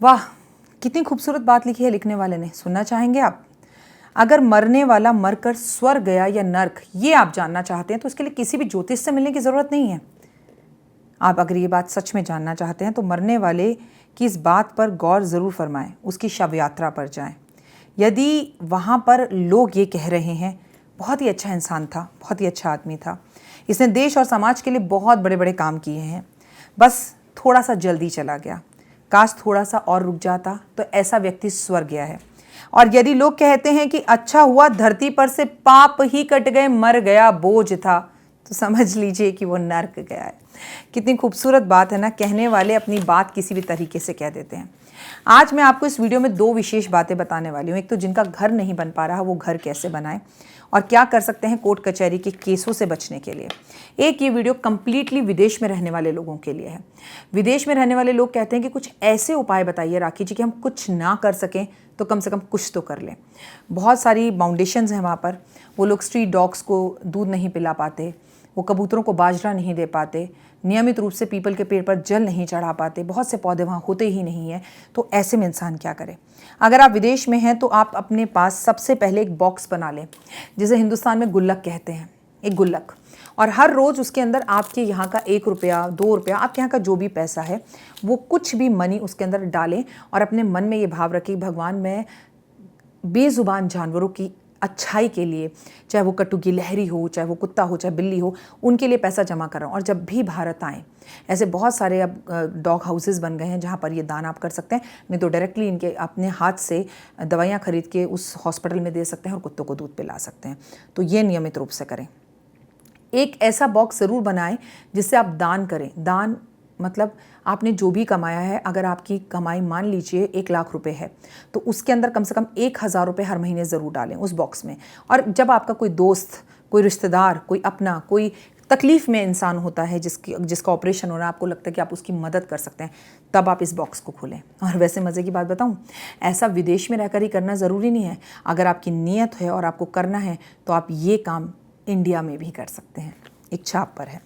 वाह, कितनी खूबसूरत बात लिखी है लिखने वाले ने। सुनना चाहेंगे आप? अगर मरने वाला मरकर स्वर्ग गया या नर्क, ये आप जानना चाहते हैं तो इसके लिए किसी भी ज्योतिष से मिलने की ज़रूरत नहीं है। आप अगर ये बात सच में जानना चाहते हैं तो मरने वाले की इस बात पर गौर ज़रूर फरमाएं, उसकी शव यात्रा पर जाएं। यदि वहाँ पर लोग ये कह रहे हैं बहुत ही अच्छा इंसान था, बहुत ही अच्छा आदमी था, इसने देश और समाज के लिए बहुत बड़े बड़े काम किए हैं, बस थोड़ा सा जल्दी चला गया, काश थोड़ा सा और रुक जाता, तो ऐसा व्यक्ति स्वर्ग गया है। और यदि लोग कहते हैं कि अच्छा हुआ धरती पर से पाप ही कट गए, मर गया बोझ था, तो समझ लीजिए कि वो नर्क गया है। कितनी खूबसूरत बात है ना, कहने वाले अपनी बात किसी भी तरीके से कह देते हैं। आज मैं आपको इस वीडियो में दो विशेष बातें बताने वाली हूँ। एक तो जिनका घर नहीं बन पा रहा वो घर कैसे बनाए और क्या कर सकते हैं कोर्ट कचहरी के केसों से बचने के लिए। एक ये वीडियो कंप्लीटली विदेश में रहने वाले लोगों के लिए है। विदेश में रहने वाले लोग कहते हैं कि कुछ ऐसे उपाय बताइए राखी जी कि हम कुछ ना कर सकें तो कम से कम कुछ तो कर लें। बहुत सारी बाउंडेशंस हैं वहाँ पर। वो लोग स्ट्रीट डॉग्स को दूध नहीं पिला पाते, वो कबूतरों को बाजरा नहीं दे पाते, नियमित रूप से पीपल के पेड़ पर जल नहीं चढ़ा पाते, बहुत से पौधे वहाँ होते ही नहीं हैं। तो ऐसे में इंसान क्या करे? अगर आप विदेश में हैं तो आप अपने पास सबसे पहले एक बॉक्स बना लें, जिसे हिंदुस्तान में गुल्लक कहते हैं, एक गुल्लक। और हर रोज़ उसके अंदर आपके यहाँ का 1 रुपया 2 रुपया, आपके यहाँ का जो भी पैसा है वो कुछ भी मनी उसके अंदर डालें और अपने मन में ये भाव रखें, भगवान मैं बेजुबान जानवरों की अच्छाई के लिए, चाहे वो कट्टू गिलहरी हो, चाहे वो कुत्ता हो, चाहे बिल्ली हो, उनके लिए पैसा जमा कर रहा हूँ। और जब भी भारत आएँ, ऐसे बहुत सारे अब डॉग हाउसेस बन गए हैं जहाँ पर ये दान आप कर सकते हैं, नहीं तो डायरेक्टली इनके अपने हाथ से दवाइयाँ खरीद के उस हॉस्पिटल में दे सकते हैं और कुत्तों को दूध पिला सकते हैं। तो ये नियमित रूप से करें। एक ऐसा बॉक्स ज़रूर बनाएं जिससे आप दान करें। दान मतलब आपने जो भी कमाया है, अगर आपकी कमाई मान लीजिए 1 लाख रुपए है तो उसके अंदर कम से कम 1,000 रुपये हर महीने ज़रूर डालें उस बॉक्स में। और जब आपका कोई दोस्त, कोई रिश्तेदार, कोई अपना, कोई तकलीफ़ में इंसान होता है जिसका ऑपरेशन हो रहा है, आपको लगता है कि आप उसकी मदद कर सकते हैं, तब आप इस बॉक्स को खोलें। और वैसे मज़े की बात बताऊं, ऐसा विदेश में रहकर ही करना ज़रूरी नहीं है। अगर आपकी नीयत है और आपको करना है तो आप ये काम इंडिया में भी कर सकते हैं, इच्छा आप पर है।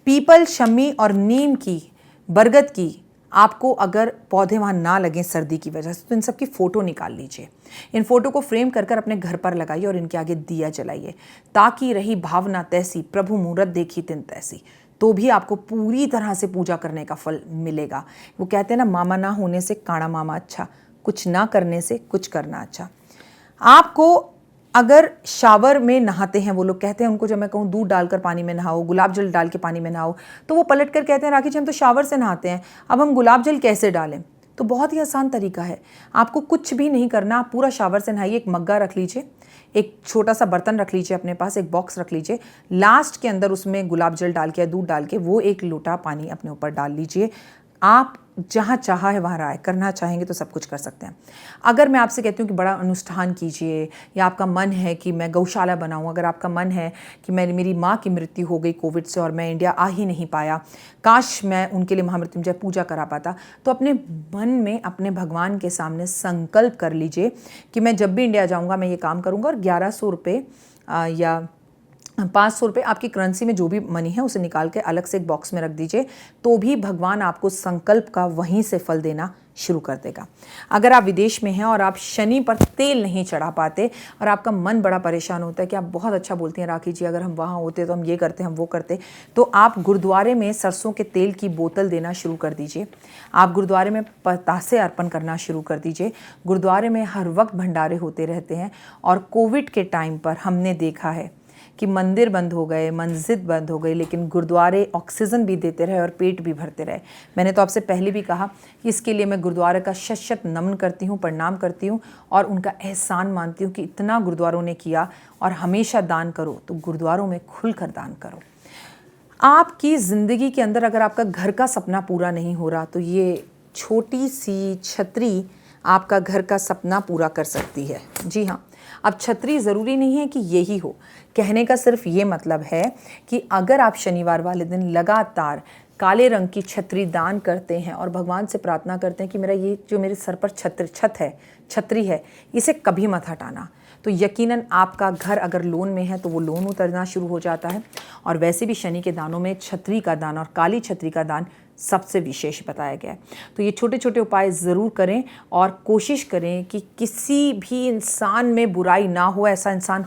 पीपल, शमी और नीम की, बरगद की, आपको अगर पौधे वहाँ ना लगें सर्दी की वजह से तो इन सब की फ़ोटो निकाल लीजिए। इन फ़ोटो को फ्रेम कर कर अपने घर पर लगाइए और इनके आगे दिया जलाइए। ताकि रही भावना तैसी, प्रभु मूरत देखी तिन तैसी, तो भी आपको पूरी तरह से पूजा करने का फल मिलेगा। वो कहते हैं ना, मामा ना होने से काड़ा मामा अच्छा, कुछ ना करने से कुछ करना अच्छा। आपको अगर शावर में नहाते हैं, वो लोग कहते हैं, उनको जब मैं कहूँ दूध डालकर पानी में नहाओ, गुलाब जल डाल के पानी में नहाओ, तो वो पलट कर कहते हैं राखी जी हम तो शावर से नहाते हैं, अब हम गुलाब जल कैसे डालें? तो बहुत ही आसान तरीका है, आपको कुछ भी नहीं करना, आप पूरा शावर से नहाइए। एक मग्गा रख लीजिए, एक छोटा सा बर्तन रख लीजिए अपने पास, एक बॉक्स रख लीजिए, लास्ट के अंदर उसमें गुलाब जल डाल के, दूध डाल के, वो 1 लोटा पानी अपने ऊपर डाल लीजिए। आप जहाँ चाहा है वहाँ राय, करना चाहेंगे तो सब कुछ कर सकते हैं। अगर मैं आपसे कहती हूँ कि बड़ा अनुष्ठान कीजिए, या आपका मन है कि मैं गौशाला बनाऊँ, अगर आपका मन है कि मेरी माँ की मृत्यु हो गई कोविड से और मैं इंडिया आ ही नहीं पाया, काश मैं उनके लिए महामृत्युंजय पूजा करा पाता, तो अपने मन में अपने भगवान के सामने संकल्प कर लीजिए कि मैं जब भी इंडिया जाऊँगा मैं ये काम करूँगा। और 1100 रुपये या 500 रुपये आपकी करेंसी में जो भी मनी है उसे निकाल के अलग से एक बॉक्स में रख दीजिए, तो भी भगवान आपको संकल्प का वहीं से फल देना शुरू कर देगा। अगर आप विदेश में हैं और आप शनि पर तेल नहीं चढ़ा पाते और आपका मन बड़ा परेशान होता है कि आप बहुत अच्छा बोलती हैं राखी जी, अगर हम वहाँ होते तो हम ये करते, हम वो करते, तो आप गुरुद्वारे में सरसों के तेल की बोतल देना शुरू कर दीजिए। आप गुरुद्वारे में पतासे अर्पण करना शुरू कर दीजिए। गुरुद्वारे में हर वक्त भंडारे होते रहते हैं। और कोविड के टाइम पर हमने देखा है कि मंदिर बंद हो गए, मस्जिद बंद हो गई, लेकिन गुरुद्वारे ऑक्सीजन भी देते रहे और पेट भी भरते रहे। मैंने तो आपसे पहले भी कहा कि इसके लिए मैं गुरुद्वारे का शत नमन करती हूँ, प्रणाम करती हूँ और उनका एहसान मानती हूँ कि इतना गुरुद्वारों ने किया। और हमेशा दान करो तो गुरुद्वारों में खुलकर दान करो। आपकी ज़िंदगी के अंदर अगर आपका घर का सपना पूरा नहीं हो रहा तो ये छोटी सी छतरी आपका घर का सपना पूरा कर सकती है। जी हाँ, अब छतरी ज़रूरी नहीं है कि यही हो। कहने का सिर्फ ये मतलब है कि अगर आप शनिवार वाले दिन लगातार काले रंग की छतरी दान करते हैं और भगवान से प्रार्थना करते हैं कि मेरा ये जो मेरे सर पर छतरी है, इसे कभी मत हटाना, तो यकीनन आपका घर अगर लोन में है तो वो लोन उतरना शुरू हो जाता है। और वैसे भी शनि के दानों में छतरी का दान और काली छतरी का दान सबसे विशेष बताया गया है। तो ये छोटे छोटे उपाय ज़रूर करें और कोशिश करें कि किसी भी इंसान में बुराई ना हो। ऐसा इंसान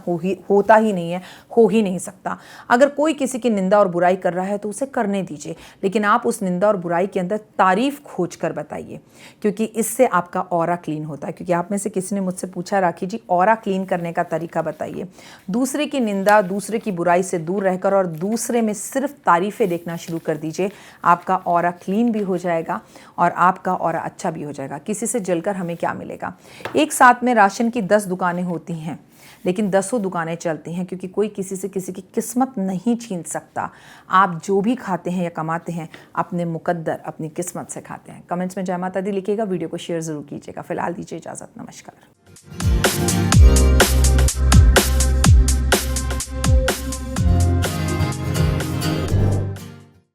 होता ही नहीं है, हो ही नहीं सकता। अगर कोई किसी की निंदा और बुराई कर रहा है तो उसे करने दीजिए, लेकिन आप उस निंदा और बुराई के अंदर तारीफ खोज कर बताइए, क्योंकि इससे आपका ऑरा क्लीन होता है। क्योंकि आप में से किसी ने मुझसे पूछा, राखी जी ऑरा क्लीन करने का तरीका बताइए। दूसरे की निंदा, दूसरे की बुराई से दूर रहकर और दूसरे में सिर्फ तारीफ़ें देखना शुरू कर दीजिए। आपका ऑरा क्लीन भी हो जाएगा और आपका ऑरा अच्छा भी हो जाएगा। किसी से जलकर हमें क्या मिलेगा। एक साथ में राशन की 10 दुकानें होती हैं, लेकिन 10 दुकानें चलती हैं, क्योंकि कोई किसी से किसी की किस्मत नहीं छीन सकता। आप जो भी खाते हैं या कमाते हैं अपने मुकद्दर, अपनी किस्मत से खाते हैं। कमेंट्स में जय माता दी लिखिएगा, वीडियो को शेयर ज़रूर कीजिएगा। फिलहाल दीजिए इजाज़त, नमस्कार।